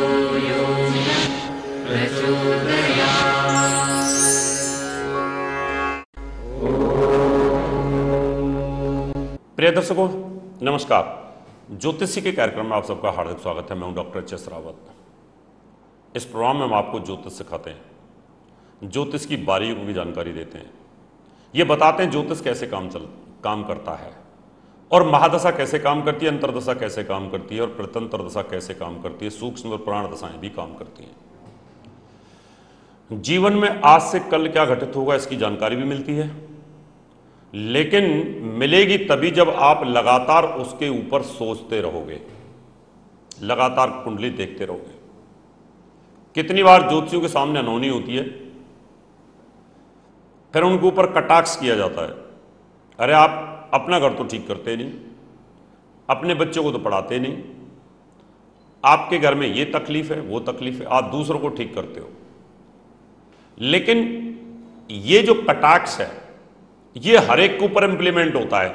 योजना प्रचोदयात्। प्रिय दर्शकों नमस्कार। ज्योतिषी के कार्यक्रम में आप सबका हार्दिक स्वागत है। मैं हूं डॉक्टर एच एस रावत। इस प्रोग्राम में हम आपको ज्योतिष सिखाते हैं, ज्योतिष की बारीकियों की जानकारी देते हैं, ये बताते हैं ज्योतिष कैसे काम करता है और महादशा कैसे काम करती है, अंतरदशा कैसे काम करती है और प्रत्यंतर दशा कैसे काम करती है, सूक्ष्म और प्राण दशाएं भी काम करती हैं। जीवन में आज से कल क्या घटित होगा इसकी जानकारी भी मिलती है, लेकिन मिलेगी तभी जब आप लगातार उसके ऊपर सोचते रहोगे, लगातार कुंडली देखते रहोगे। कितनी बार ज्योतिषियों के सामने अनहोनी होती है, फिर उनके ऊपर कटाक्ष किया जाता है, अरे आप अपना घर तो ठीक करते नहीं, अपने बच्चों को तो पढ़ाते नहीं, आपके घर में ये तकलीफ है वो तकलीफ है, आप दूसरों को ठीक करते हो। लेकिन ये जो कटाक्ष है ये हर एक के ऊपर इंप्लीमेंट होता है।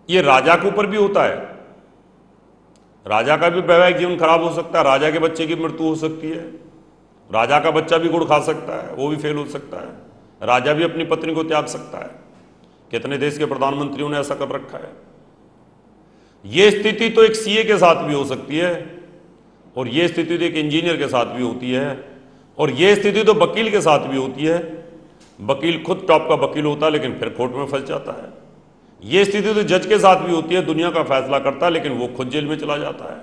ये राजा के ऊपर भी होता है, राजा का भी वैवाहिक जीवन खराब हो सकता है, राजा के बच्चे की मृत्यु हो सकती है, राजा का बच्चा भी गुड़ खा सकता है, वो भी फेल हो सकता है, राजा भी अपनी पत्नी को त्याग सकता है। कितने देश के प्रधानमंत्रियों ने ऐसा कर रखा है। यह स्थिति तो एक सीए के साथ भी हो सकती है, और यह स्थिति तो एक इंजीनियर के साथ भी होती है, और यह स्थिति तो वकील के साथ भी होती है। वकील खुद टॉप का वकील होता है लेकिन फिर कोर्ट में फंस जाता है। यह स्थिति तो जज के साथ भी होती है, दुनिया का फैसला करता है लेकिन वो खुद जेल में चला जाता है।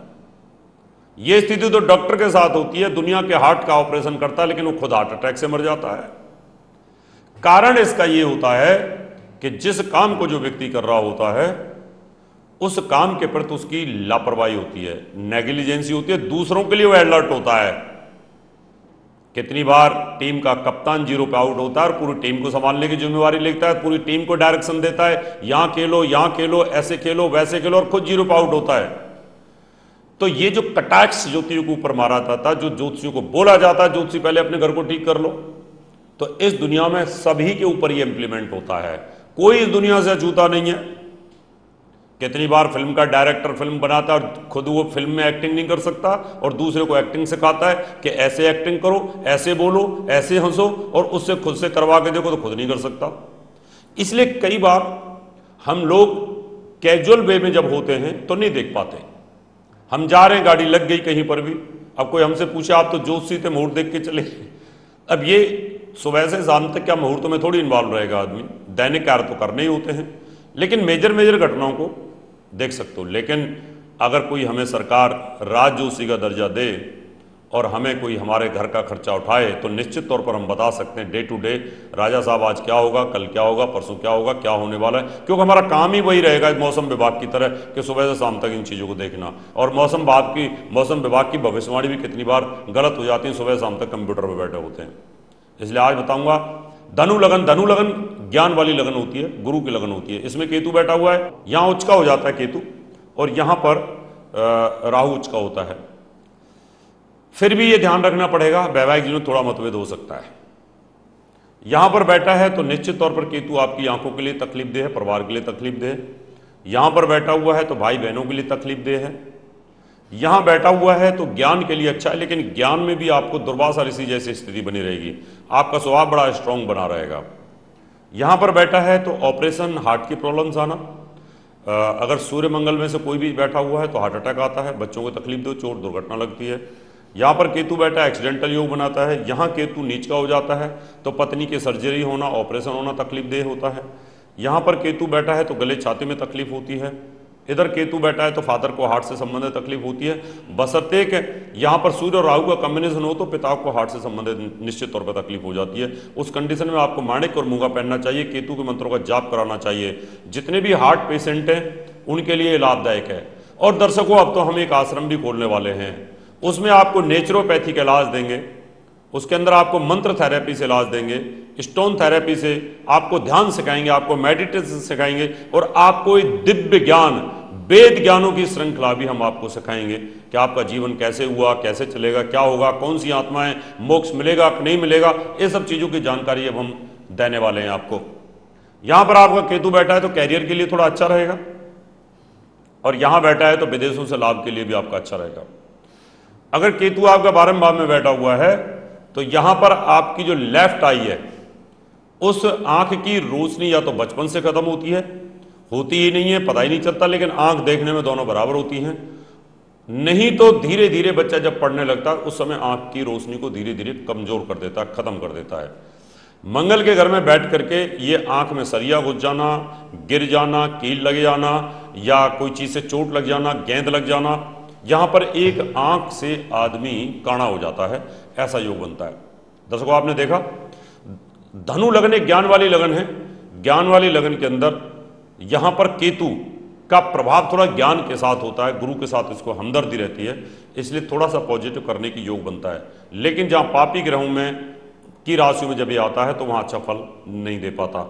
यह स्थिति तो डॉक्टर के साथ होती है, दुनिया के हार्ट का ऑपरेशन करता है लेकिन वो खुद हार्ट अटैक से मर जाता है। कारण इसका यह होता है कि जिस काम को जो व्यक्ति कर रहा होता है उस काम के प्रति उसकी लापरवाही होती है, नेग्लिजेंसी होती है, दूसरों के लिए वो अलर्ट होता है। कितनी बार टीम का कप्तान 0 पे आउट होता है और पूरी टीम को संभालने की जिम्मेवारी लेता है, पूरी टीम को डायरेक्शन देता है, यहां खेलो, ऐसे खेलो, वैसे खेलो, और खुद 0 पे आउट होता है। तो ये जो कटाक्ष ज्योतिषियों के ऊपर मारा जाता, जो ज्योतिषियों को बोला जाता है ज्योतिषी पहले अपने घर को ठीक कर लो, तो इस दुनिया में सभी के ऊपर ये इंप्लीमेंट होता है। कोई इस दुनिया से अछूता नहीं है। कितनी बार फिल्म का डायरेक्टर फिल्म बनाता है और खुद वो फिल्म में एक्टिंग नहीं कर सकता और दूसरे को एक्टिंग सिखाता है कि ऐसे एक्टिंग करो, ऐसे बोलो, ऐसे हंसो, और उससे खुद से करवा के देखो तो खुद नहीं कर सकता। इसलिए कई बार हम लोग कैजुअल वे में जब होते हैं तो नहीं देख पाते। हम जा रहे हैं, गाड़ी लग गई कहीं पर भी, अब कोई हमसे पूछे आप तो ज्योतिषी थे, मुहूर्त देख के चले। अब ये सुबह से शाम तक क्या मुहूर्त में थोड़ी इन्वॉल्व रहेगा आदमी, दैनिक कार्य तो करने ही होते हैं, लेकिन मेजर घटनाओं को देख सकते हो। लेकिन अगर कोई हमें सरकार राज ज्योतिषी का दर्जा दे और हमें कोई हमारे घर का खर्चा उठाए तो निश्चित तौर पर हम बता सकते हैं डे टू डे, राजा साहब आज क्या होगा, कल क्या होगा, परसों क्या होगा, क्या होने वाला है, क्योंकि हमारा काम ही वही रहेगा मौसम विभाग की तरह कि सुबह से शाम तक इन चीज़ों को देखना। और मौसम विभाग की भविष्यवाणी भी कितनी बार गलत हो जाती है, सुबह शाम तक कंप्यूटर पर बैठे होते हैं। इसलिए आज बताऊंगा धनु लगन ज्ञान वाली लगन होती है, गुरु की लगन होती है। इसमें केतु बैठा हुआ है, यहां उच्च का हो जाता है केतु, और यहां पर राहु उच्च का होता है। फिर भी यह ध्यान रखना पड़ेगा, वैवाहिक जीवन में थोड़ा मतभेद हो सकता है। यहां पर बैठा है तो निश्चित तौर पर केतु आपकी आंखों के लिए तकलीफ दे है, परिवार के लिए तकलीफ दे है। यहां पर बैठा हुआ है तो भाई बहनों के लिए तकलीफ दे है। यहां बैठा हुआ है तो ज्ञान के लिए अच्छा है, लेकिन ज्ञान में भी आपको दुर्वासा ऋषि जैसी स्थिति बनी रहेगी, आपका स्वभाव बड़ा स्ट्रांग बना रहेगा। यहां पर बैठा है तो ऑपरेशन, हार्ट की प्रॉब्लम्स आना, अगर सूर्य मंगल में से कोई भी बैठा हुआ है तो हार्ट अटैक आता है, बच्चों को तकलीफ दो, चोट दुर्घटना लगती है। यहां पर केतु बैठा एक्सीडेंटल योग बनाता है। यहां केतु नीच का हो जाता है तो पत्नी की सर्जरी होना, ऑपरेशन होना तकलीफ देह होता है। यहां पर केतु बैठा है तो गले छाती में तकलीफ होती है। इधर केतु बैठा है तो फादर को हार्ट से संबंधित तकलीफ होती है। बशर्ते कि यहां पर सूर्य और राहु का कॉम्बिनेशन हो तो पिता को हार्ट से संबंधित निश्चित तौर पर तकलीफ हो जाती है। उस कंडीशन में आपको माणिक और मूंगा पहनना चाहिए, केतु के मंत्रों का जाप कराना चाहिए। जितने भी हार्ट पेशेंट हैं उनके लिए लाभदायक है। और दर्शकों, अब तो हम एक आश्रम भी खोलने वाले हैं, उसमें आपको नेचुरोपैथी का इलाज देंगे, उसके अंदर आपको मंत्र थेरेपी से इलाज देंगे, स्टोन थेरेपी से आपको ध्यान सिखाएंगे, आपको मेडिटेशन सिखाएंगे, और आपको दिव्य ज्ञान, वेद ज्ञानों की श्रृंखला भी हम आपको सिखाएंगे कि आपका जीवन कैसे हुआ, कैसे चलेगा, क्या होगा, कौन सी आत्माएं, मोक्ष मिलेगा कि नहीं मिलेगा, ये सब चीजों की जानकारी अब हम देने वाले हैं आपको। यहां पर आपका केतु बैठा है तो कैरियर के लिए थोड़ा अच्छा रहेगा, और यहां बैठा है तो विदेशों से लाभ के लिए भी आपका अच्छा रहेगा। अगर केतु आपका 12वें भाव में बैठा हुआ है तो यहां पर आपकी जो लेफ्ट आई है उस आंख की रोशनी या तो बचपन से खत्म होती ही नहीं है, पता ही नहीं चलता, लेकिन आंख देखने में दोनों बराबर होती हैं। नहीं तो धीरे धीरे बच्चा जब पढ़ने लगता है उस समय आंख की रोशनी को धीरे धीरे कमजोर कर देता है, खत्म कर देता है। मंगल के घर में बैठ करके ये आंख में सरिया घुस जाना, गिर जाना, कील लग जाना या कोई चीज से चोट लग जाना, गेंद लग जाना, यहां पर एक आंख से आदमी काणा हो जाता है, ऐसा योग बनता है। दर्शकों, आपने देखा धनु लगन एक ज्ञान वाली लगन है। ज्ञान वाली लगन के अंदर यहां पर केतु का प्रभाव थोड़ा ज्ञान के साथ होता है, गुरु के साथ इसको हमदर्दी रहती है, इसलिए थोड़ा सा पॉजिटिव करने की योग बनता है। लेकिन जहां पापी ग्रहों में की राशियों में जब ये आता है तो वहां अच्छा फल नहीं दे पाता।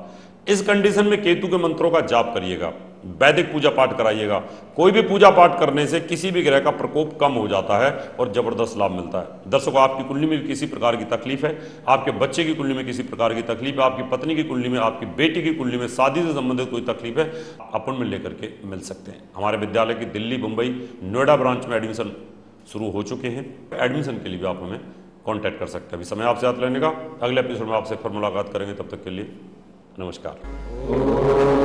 इस कंडीशन में केतु के मंत्रों का जाप करिएगा, वैदिक पूजा पाठ कराइएगा। कोई भी पूजा पाठ करने से किसी भी ग्रह का प्रकोप कम हो जाता है और जबरदस्त लाभ मिलता है। दर्शकों, आपकी कुंडली में किसी प्रकार की तकलीफ है, आपके बच्चे की कुंडली में किसी प्रकार की तकलीफ है, आपकी पत्नी की कुंडली में, आपकी बेटी की कुंडली में शादी से संबंधित कोई तकलीफ है, अपॉइंटमेंट लेकर के मिल सकते हैं। हमारे विद्यालय की दिल्ली, मुंबई, नोएडा ब्रांच में एडमिशन शुरू हो चुके हैं। एडमिशन के लिए भी आप हमें कॉन्टैक्ट कर सकते हैं। अभी समय आपसे हाथ लेने का, अगले एपिसोड में आपसे फिर मुलाकात करेंगे। तब तक के लिए नमस्कार।